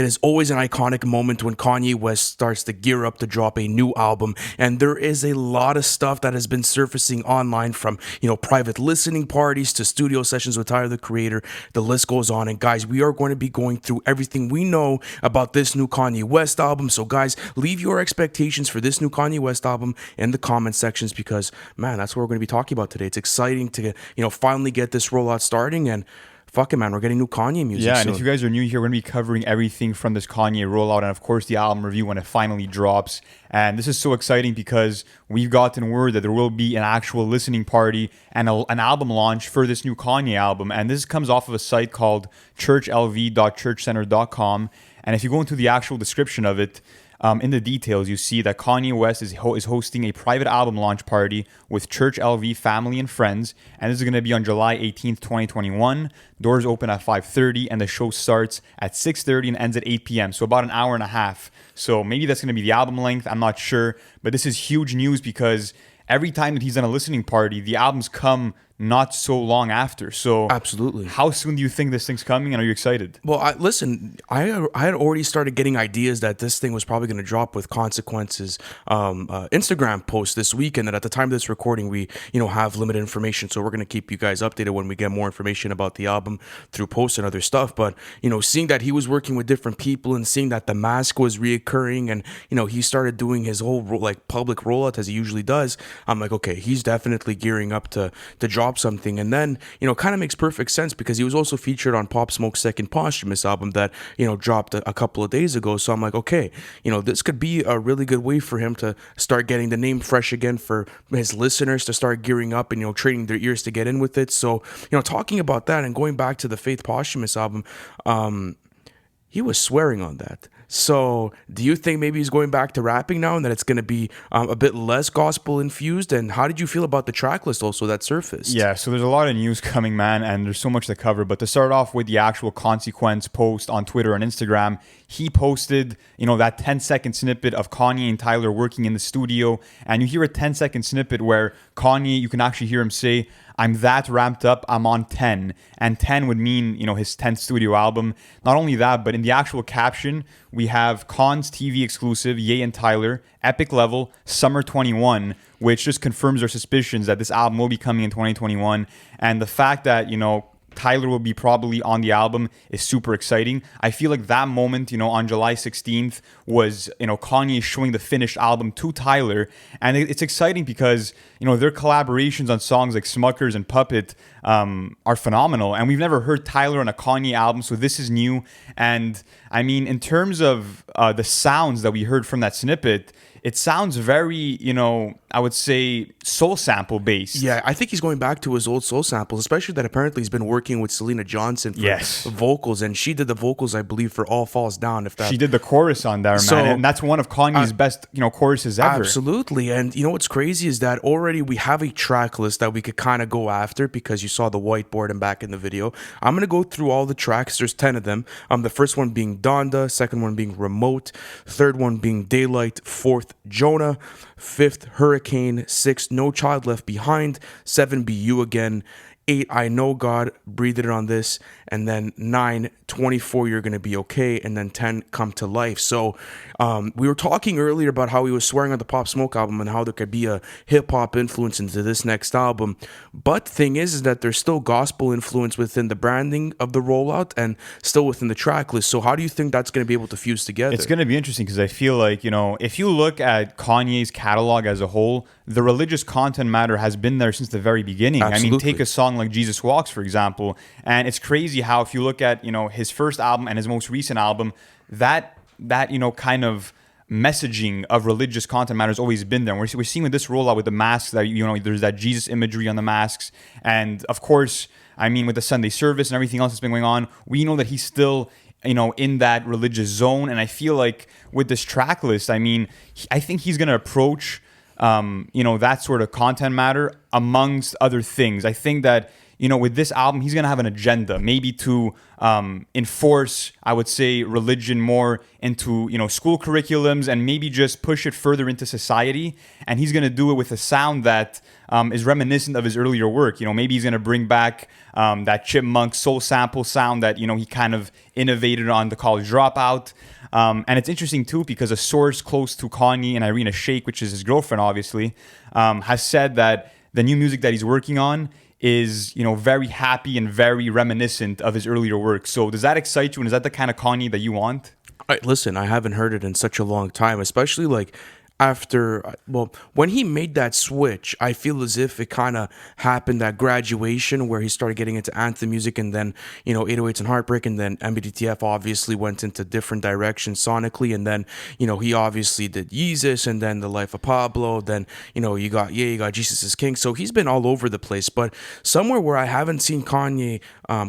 It is always an iconic moment when Kanye West starts to gear up to drop a new album, and there is a lot of stuff that has been surfacing online from, private listening parties to studio sessions with Tyler, the Creator. The list goes on, and guys, we are going to be going through everything we know about this new Kanye West album. So guys, leave your expectations for this new Kanye West album in the comment sections because, man, that's what we're going to be talking about today. It's exciting to, finally get this rollout starting, and fuck it, man, we're getting new Kanye music Yeah, soon. and if you guys are new here, we're going to be covering everything from this Kanye rollout and, of course, the album review when it finally drops. And this is so exciting because we've gotten word that there will be an actual listening party and an album launch for this new Kanye album. And this comes off of a site called churchlv.churchcenter.com. And if you go into the actual description of it, in the details, you see that Kanye West is hosting a private album launch party with Church LV family and friends, and this is going to be on July 18th, 2021. Doors open at 5:30, and the show starts at 6:30 and ends at 8 p.m., so about an hour and a half. So maybe that's going to be the album length, I'm not sure, but this is huge news because every time that he's done a listening party, the albums come not so long after. So absolutely, how soon do you think this thing's coming, and are you excited? Well, I had already started getting ideas that this thing was probably going to drop with Consequences Instagram post this week, and that at the time of this recording, we have limited information, so we're going to keep you guys updated when we get more information about the album through posts and other stuff. But seeing that he was working with different people and seeing that the mask was reoccurring, and he started doing his whole public rollout as he usually does, I'm like, okay, he's definitely gearing up to drop something. And then kind of makes perfect sense because he was also featured on Pop Smoke's second posthumous album that dropped a couple of days ago. So I'm like, okay, this could be a really good way for him to start getting the name fresh again, for his listeners to start gearing up and training their ears to get in with it. So talking about that and going back to the Faith posthumous album, he was swearing on that. So do you think maybe he's going back to rapping now and that it's going to be a bit less gospel infused? And how did you feel about the track list also that surfaced? Yeah, so there's a lot of news coming, man, and there's so much to cover. But to start off with the actual Consequence post on Twitter and Instagram, he posted, that 10-second snippet of Kanye and Tyler working in the studio. And you hear a 10-second snippet where Kanye, you can actually hear him say, "I'm that ramped up, I'm on 10. And 10 would mean, his 10th studio album. Not only that, but in the actual caption, we have Khan's TV exclusive, Ye and Tyler, Epic Level, Summer 21, which just confirms our suspicions that this album will be coming in 2021. And the fact that, Tyler will be probably on the album is super exciting. I feel like that moment, on July 16th was, Kanye showing the finished album to Tyler. And it's exciting because, their collaborations on songs like Smuckers and Puppet are phenomenal. And we've never heard Tyler on a Kanye album, so this is new. And I mean, in terms of the sounds that we heard from that snippet, it sounds very, I would say soul sample based. Yeah, I think he's going back to his old soul samples, especially that apparently he's been working with Selena Johnson for vocals, and she did the vocals, I believe, for All Falls Down. She did the chorus on there, man, and that's one of Kanye's best, choruses ever. Absolutely, and what's crazy is that already we have a track list that we could kind of go after because you saw the whiteboard and back in the video. I'm gonna go through all the tracks. There's 10 of them. The first one being Donda, second one being Remote, third one being Daylight, fourth Jonah, fifth Hurricane, sixth No Child Left Behind, seven Be You Again, 8 I Know God Breathed It on This, and then 9 24 You're Gonna Be Okay, and then 10 Come to Life. So we were talking earlier about how he was swearing on the Pop Smoke album and how there could be a hip-hop influence into this next album, but the thing is that there's still gospel influence within the branding of the rollout and still within the track list. So how do you think that's going to be able to fuse together? It's going to be interesting because I feel like, if you look at Kanye's catalog as a whole, the religious content matter has been there since the very beginning. Absolutely. I mean, take a song like Jesus Walks, for example, and it's crazy how if you look at, his first album and his most recent album, that kind of messaging of religious content matter has always been there. We're seeing with this rollout with the masks that, there's that Jesus imagery on the masks. And of course, I mean, with the Sunday service and everything else that's been going on, we know that he's still, in that religious zone. And I feel like with this track list, I mean, I think he's going to approach, that sort of content matter amongst other things. I think that, with this album, he's going to have an agenda, maybe to enforce, I would say, religion more into, school curriculums, and maybe just push it further into society. And he's going to do it with a sound that is reminiscent of his earlier work. Maybe he's going to bring back that chipmunk soul sample sound that, he kind of innovated on The College Dropout. And it's interesting, too, because a source close to Kanye and Irina Shayk, which is his girlfriend, obviously, has said that the new music that he's working on is, very happy and very reminiscent of his earlier work. So does that excite you? And is that the kind of Kanye that you want? Listen, I haven't heard it in such a long time, especially like after, well, when he made that switch, I feel as if it kind of happened at graduation where he started getting into anthem music, and then, 808s and Heartbreak, and then MBDTF obviously went into different directions sonically, and then, he obviously did Yeezus, and then The Life of Pablo, then, you got Jesus is King, so he's been all over the place, but somewhere where I haven't seen Kanye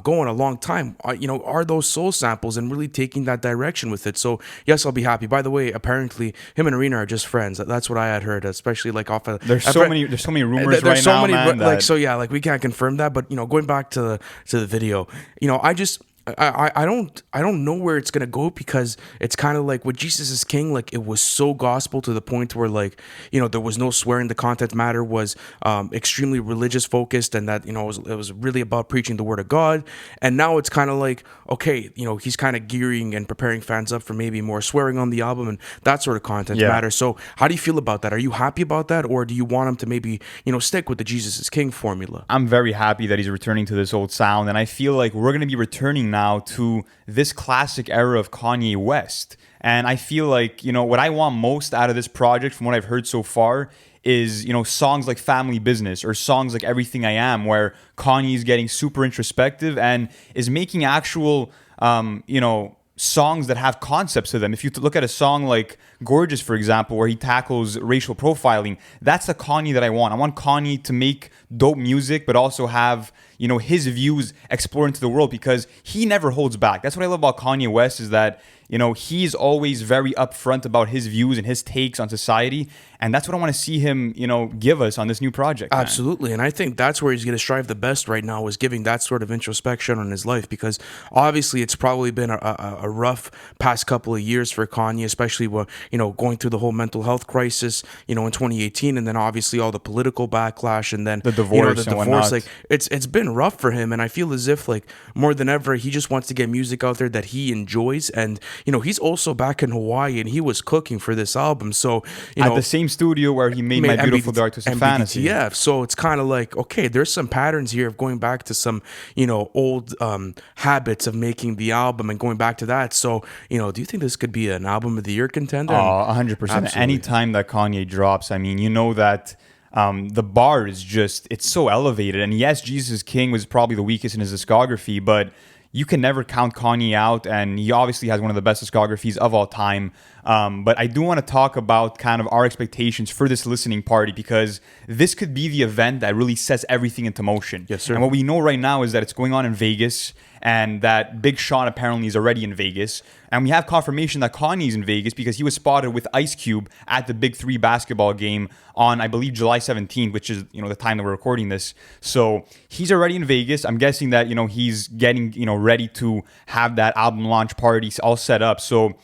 go in a long time, are those soul samples and really taking that direction with it, so yes, I'll be happy. By the way, apparently, him and Arena are just friends. That's what I had heard, especially like off of. There's so many rumors right now, man. Like so, yeah, like we can't confirm that, but going back to the video, I don't know where it's gonna go, because it's kind of like with Jesus is King, like it was so gospel to the point where like there was no swearing. The content matter was extremely religious focused, and that it was really about preaching the word of God. And now it's kind of like, okay, he's kind of gearing and preparing fans up for maybe more swearing on the album and that sort of content matter. So how do you feel about that? Are you happy about that, or do you want him to maybe stick with the Jesus is King formula? I'm very happy that he's returning to this old sound, and I feel like we're gonna be returning now to this classic era of Kanye West. And I feel like, what I want most out of this project from what I've heard so far is, songs like Family Business or songs like Everything I Am, where Kanye is getting super introspective and is making actual, songs that have concepts to them. If you look at a song like Gorgeous, for example, where he tackles racial profiling, that's the Kanye that I want. I want Kanye to make dope music, but also have, his views explore into the world, because he never holds back. That's what I love about Kanye West, is that, he's always very upfront about his views and his takes on society. And that's what I want to see him, give us on this new project. Man. Absolutely. And I think that's where he's going to strive the best right now, is giving that sort of introspection on his life, because obviously it's probably been a rough past couple of years for Kanye, especially going through the whole mental health crisis, in 2018, and then obviously all the political backlash, and then the divorce and whatnot. Like it's been rough for him. And I feel as if like more than ever, he just wants to get music out there that he enjoys. And, he's also back in Hawaii, and he was cooking for this album. So, at the same studio where he made My Beautiful Dark Twisted Fantasy. Yeah, so it's kind of like, okay, there's some patterns here of going back to some, old habits of making the album and going back to that. So, do you think this could be an album of the year contender? Oh, 100%. Anytime that Kanye drops, I mean, that the bar is just, it's so elevated. And yes, Jesus King was probably the weakest in his discography, but you can never count Kanye out, and he obviously has one of the best discographies of all time. But I do want to talk about kind of our expectations for this listening party, because this could be the event that really sets everything into motion. Yes, sir. And what we know right now is that it's going on in Vegas, and that Big Sean apparently is already in Vegas. And we have confirmation that Kanye's in Vegas because he was spotted with Ice Cube at the Big 3 basketball game on, I believe, July 17th, which is, the time that we're recording this. So he's already in Vegas. I'm guessing that, he's getting, ready to have that album launch party all set up. So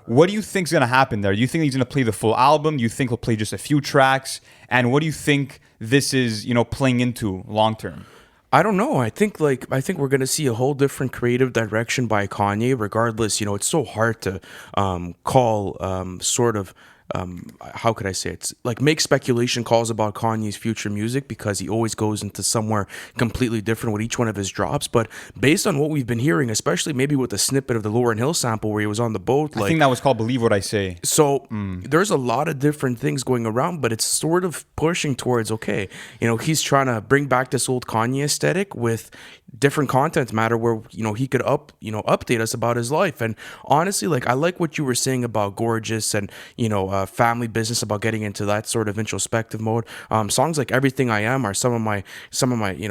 what do you think is going to happen there? Do you think he's going to play the full album? Do you think he'll play just a few tracks? And what do you think this is, playing into long term? I don't know. I think we're gonna see a whole different creative direction by Kanye. Regardless, it's so hard to call sort of. How could I say it? It's like make speculation calls about Kanye's future music, because he always goes into somewhere completely different with each one of his drops. But based on what we've been hearing, especially maybe with the snippet of the Lauryn Hill sample where he was on the boat, I think that was called Believe What I Say. So there's a lot of different things going around, but it's sort of pushing towards, okay, he's trying to bring back this old Kanye aesthetic with different content matter where he could update us about his life. And honestly, like, I like what you were saying about Gorgeous and Family Business, about getting into that sort of introspective mode. Songs like Everything I Am are some of my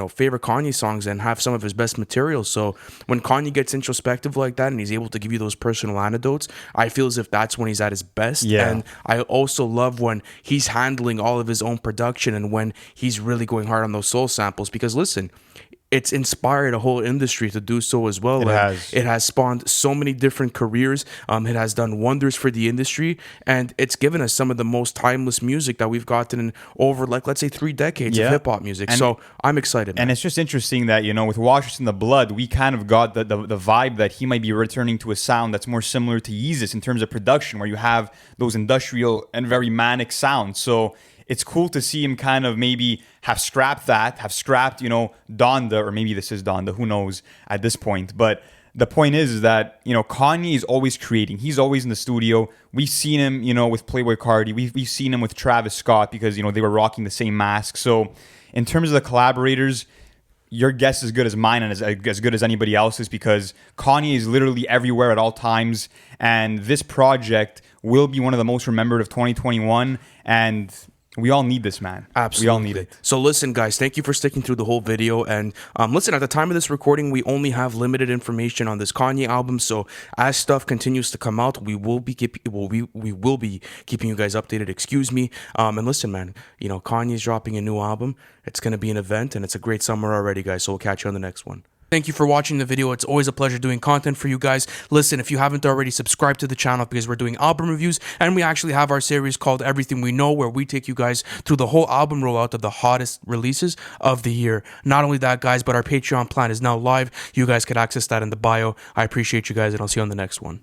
favorite Kanye songs and have some of his best material. So when Kanye gets introspective like that and he's able to give you those personal anecdotes, I feel as if that's when he's at his best. Yeah. And I also love when he's handling all of his own production and when he's really going hard on those soul samples, because listen, it's inspired a whole industry to do so as well. It And has. it has spawned so many different careers. It has done wonders for the industry, and it's given us some of the most timeless music that we've gotten in over, like, let's say 3 decades of Yeah. hip hop music. And- So I'm excited, man. And it's just interesting that, with Washington the Blood, we kind of got the vibe that he might be returning to a sound that's more similar to Yeezus in terms of production, where you have those industrial and very manic sounds. So it's cool to see him kind of maybe have scrapped, Donda, or maybe this is Donda, who knows at this point. But the point is that, Kanye is always creating. He's always in the studio. We've seen him, with Playboi Carti. We've seen him with Travis Scott because, they were rocking the same mask. So in terms of the collaborators, your guess is as good as mine and as good as anybody else's, because Kanye is literally everywhere at all times. And this project will be one of the most remembered of 2021. And we all need this, man. Absolutely. We all need it. So listen, guys, thank you for sticking through the whole video. And listen, at the time of this recording, we only have limited information on this Kanye album. So as stuff continues to come out, we will be keeping you guys updated. Excuse me. And listen, man, Kanye's dropping a new album. It's gonna be an event, and it's a great summer already, guys. So we'll catch you on the next one. Thank you for watching the video. It's always a pleasure doing content for you guys. Listen, if you haven't already, subscribe to the channel, because we're doing album reviews, and we actually have our series called Everything We Know, where we take you guys through the whole album rollout of the hottest releases of the year. Not only that, guys, but our Patreon plan is now live. You guys can access that in the bio. I appreciate you guys, and I'll see you on the next one.